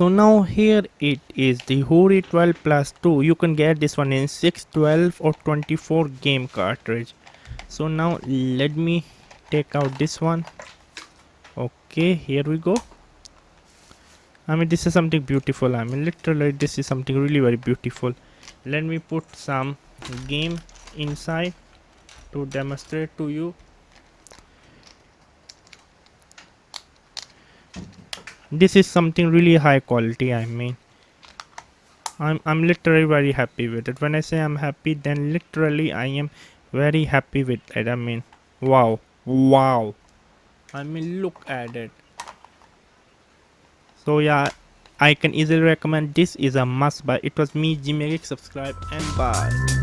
So now here it is, the Hori 12+2. You can get this one in 6, 12 or 24 game cartridge. So now let me take out this one. Okay, here we go. I mean, this is something beautiful. I mean, literally this is something really very beautiful. Let me put some game inside to demonstrate to you. This is something really high quality. I mean, I'm literally very happy with it. When I say I'm happy, then literally I am very happy with it. I mean, wow. I mean, look at it. So yeah, I can easily recommend. This is a must buy. It was me, Umair. Subscribe and bye.